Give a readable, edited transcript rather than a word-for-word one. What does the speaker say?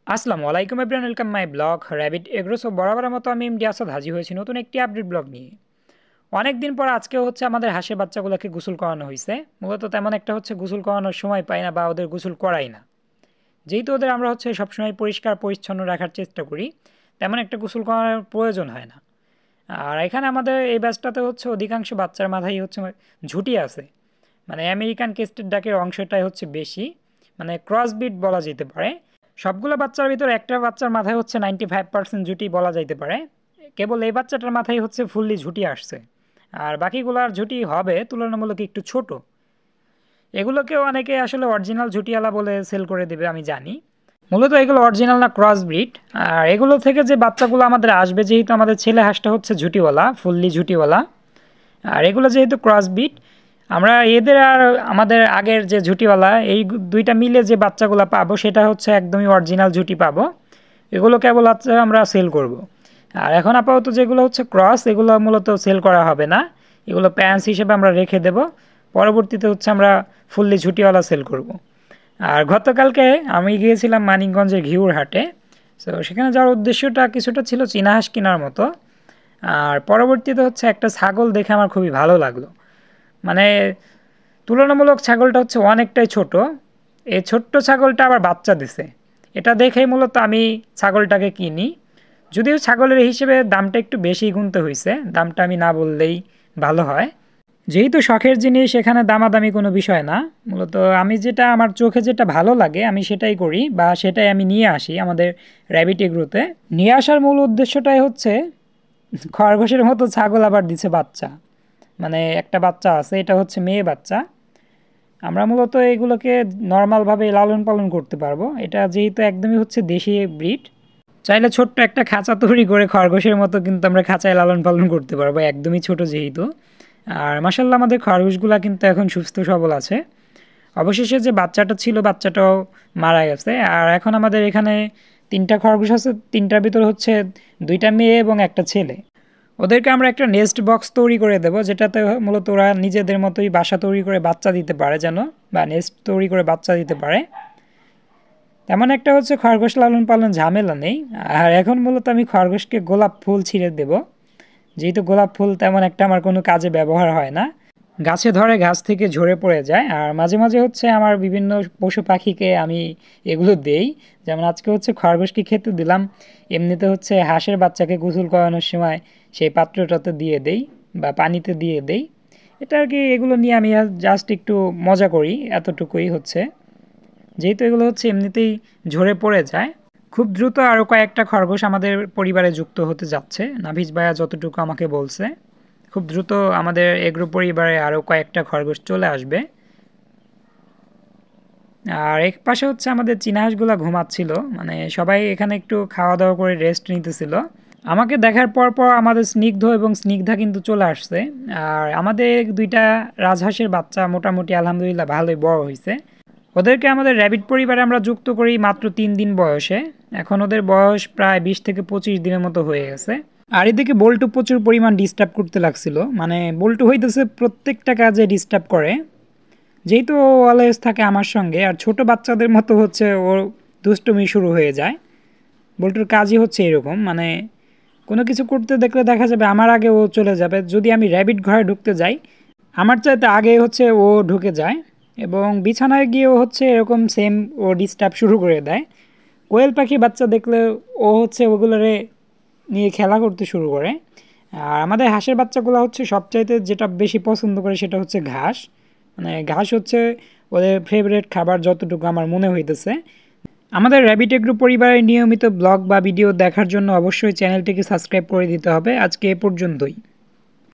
আসসালামু আলাইকুম everyone, welcome my blog rabbit agro. So বরাবরের মতো আমি এমডি আসাদ হাজির হয়েছি নতুন একটি আপডেট ব্লগ নিয়ে। অনেক দিন পর আজকে হচ্ছে আমাদের হাঁসের বাচ্চাগুলোকে গোসল করানো হয়েছে। মূলত তেমন একটা হচ্ছে গোসল করানোর সময় পাই না বা ওদের গোসল করাই না, যেহেতু ওদের আমরা হচ্ছে সবসময় পরিষ্কার পরিচ্ছন্ন রাখার চেষ্টা করি, তেমন একটা গোসল করানোর প্রয়োজন হয় না। আর এখানে আমাদের এই ব্যাচটাতে হচ্ছে অধিকাংশ বাচ্চার মাথায় হচ্ছে ঝুঁটি আছে, মানে আমেরিকান কেস্টের ডাকের অংশটাই হচ্ছে বেশি, মানে ক্রসবিট বলা যেতে পারে। সবগুলো বাচ্চার ভিতর একটা বাচ্চার মাথায় হচ্ছে 95% ঝুঁটি বলা যাইতে পারে। কেবল এই বাচ্চাটার মাথায় হচ্ছে ফুললি ঝুঁটি আসছে, আর বাকিগুলার ঝুঁটি হবে তুলনামূলক একটু ছোট। এগুলোকেও অনেকে আসলে অরিজিনাল ঝুঁটিওয়ালা বলে সেল করে দেবে, আমি জানি। মূলত এগুলো অরিজিনাল না, ক্রস ব্রিড। আর এগুলো থেকে যে বাচ্চাগুলো আমাদের আসবে, যেহেতু আমাদের ছেলে হাঁসটা হচ্ছে ঝুঁটিওয়ালা, ফুললি ঝুঁটিওয়ালা, আর এগুলো যেহেতু ক্রস ব্রিড, আমরা এদের আর আমাদের আগের যে ঝুঁটিওয়ালা এই দুইটা মিলে যে বাচ্চাগুলো পাবো সেটা হচ্ছে একদমই অরিজিনাল ঝুঁটি পাবো। এগুলো কেবল হচ্ছে আমরা সেল করব। আর এখন আপাতত যেগুলো হচ্ছে ক্রস, এগুলো মূলত সেল করা হবে না, এগুলো প্যান্স হিসেবে আমরা রেখে দেব। পরবর্তীতে হচ্ছে আমরা ফুললি ঝুঁটিওয়ালা সেল করব। আর গতকালকে আমি গিয়েছিলাম মানিকগঞ্জের ঘিউর হাটে। সো সেখানে যাওয়ার উদ্দেশ্যটা কিছুটা ছিল চীনা হাঁস কেনার মতো। আর পরবর্তীতে হচ্ছে একটা ছাগল দেখে আমার খুবই ভালো লাগলো। মানে তুলনামূলক ছাগলটা হচ্ছে অনেকটাই ছোট। এই ছোট্ট ছাগলটা আবার বাচ্চা দিছে, এটা দেখেই মূলত আমি ছাগলটাকে কিনি। যদিও ছাগলের হিসেবে দামটা একটু বেশি গুনতে হয়েছে, দামটা আমি না বললেই ভালো হয়। যেহেতু শখের জিনিস, এখানে দামাদামি কোনো বিষয় না। মূলত আমি যেটা, আমার চোখে যেটা ভালো লাগে আমি সেটাই করি বা সেটাই আমি নিয়ে আসি আমাদের র্যাবিট এগ্রোতে। নিয়ে আসার মূল উদ্দেশ্যটাই হচ্ছে খরগোশের মতো ছাগল আবার দিছে বাচ্চা, মানে একটা বাচ্চা আছে, এটা হচ্ছে মেয়ে বাচ্চা। আমরা মূলত এগুলোকে নর্মালভাবে লালন পালন করতে পারবো, এটা যেহেতু একদমই হচ্ছে দেশি ব্রিড। চাইলে ছোট্ট একটা খাঁচা তৈরি করে খরগোশের মতো কিন্তু আমরা খাঁচায় লালন পালন করতে পারবো, একদমই ছোট যেহেতু। আর মাসাল্লাহ আমাদের খরগোশগুলো কিন্তু এখন সুস্থ সবল আছে। অবশেষে যে বাচ্চাটা ছিল, বাচ্চাটাও মারা গেছে। আর এখন আমাদের এখানে 3টা খরগোশ আছে, 3টার ভিতর হচ্ছে 2টা মেয়ে এবং একটা ছেলে। ওদেরকে আমরা একটা নেস্ট বক্স তৈরি করে দেবো, যেটাতে মূলত ওরা নিজেদের মতোই বাসা তৈরি করে বাচ্চা দিতে পারে যেন, বা নেস্ট তৈরি করে বাচ্চা দিতে পারে। তেমন একটা হচ্ছে খরগোশ লালন পালন ঝামেলা নেই। আর এখন মূলত আমি খরগোশকে গোলাপ ফুল ছিঁড়ে দেব, যেহেতু গোলাপ ফুল তেমন একটা আমার কোনো কাজে ব্যবহার হয় না, গাছে ধরে গাছ থেকে ঝরে পড়ে যায়। আর মাঝে মাঝে হচ্ছে আমার বিভিন্ন পশু পাখিকে আমি এগুলো দেই, যেমন আজকে হচ্ছে খরগোশকে খেতে দিলাম। এমনিতে হচ্ছে হাঁসের বাচ্চাকে গোসল করানোর সময় সেই পাত্রটাতে দিয়ে দেই বা পানিতে দিয়ে দেই। এটা আর কি, এগুলো নিয়ে আমি জাস্ট একটু মজা করি, এতটুকুই হচ্ছে। যেহেতু এগুলো হচ্ছে এমনিতেই ঝরে পড়ে যায়, খুব দ্রুত আরও কয়েকটা খরগোশ আমাদের পরিবারে যুক্ত হতে যাচ্ছে। নাভিজ ভাইয়া যতটুকু আমাকে বলছে, খুব দ্রুত আমাদের এগ্রো পরিবারে আরও কয়েকটা খরগোশ চলে আসবে। আর এক পাশে হচ্ছে আমাদের চীনা হাঁসগুলো ঘুমাচ্ছিল, মানে সবাই এখানে একটু খাওয়া দাওয়া করে রেস্ট নিতেছিল। আমাকে দেখার পর পর আমাদের স্নিগ্ধ এবং স্নিগ্ধা কিন্তু চলে আসছে। আর আমাদের 2টা রাজহাঁসের বাচ্চা মোটামুটি আলহামদুলিল্লাহ ভালোই বড় হয়েছে। ওদেরকে আমাদের র্যাবিট পরিবারে আমরা যুক্ত করি মাত্র 3 দিন বয়সে। এখন ওদের বয়স প্রায় 20 থেকে 25 দিনের মতো হয়ে গেছে। আর এদিকে বল্টু প্রচুর পরিমাণ ডিস্টার্ব করতে লাগছিল, মানে বল্টু হইতেছে প্রত্যেকটা কাজে ডিস্টার্ব করে। যেহেতু ও অলওয়েজ থাকে আমার সঙ্গে, আর ছোট বাচ্চাদের মতো হচ্ছে ওর দুষ্টুমি শুরু হয়ে যায়। বল্টুর কাজই হচ্ছে এরকম, মানে কোনো কিছু করতে দেখলে দেখা যাবে আমার আগে ও চলে যাবে। যদি আমি র্যাবিট ঘরে ঢুকতে যাই, আমার চাইতে আগে হচ্ছে ও ঢুকে যায়, এবং বিছানায় গিয়েও হচ্ছে এরকম সেম ও ডিস্টার্ব শুরু করে দেয়। কোয়েল পাখি বাচ্চা দেখলে ও হচ্ছে ওগুলোরে নিয়ে খেলা করতে শুরু করে। আর আমাদের হাঁসের বাচ্চাগুলো হচ্ছে সবচাইতে যেটা বেশি পছন্দ করে সেটা হচ্ছে ঘাস, মানে ঘাস হচ্ছে ওদের ফেভারিট খাবার যতটুকু আমার মনে হইতেছে। আমাদের র্যাবিট এগ্রো পরিবারের নিয়মিত ব্লগ বা ভিডিও দেখার জন্য অবশ্যই চ্যানেলটিকে সাবস্ক্রাইব করে দিতে হবে। আজকে এ পর্যন্তই।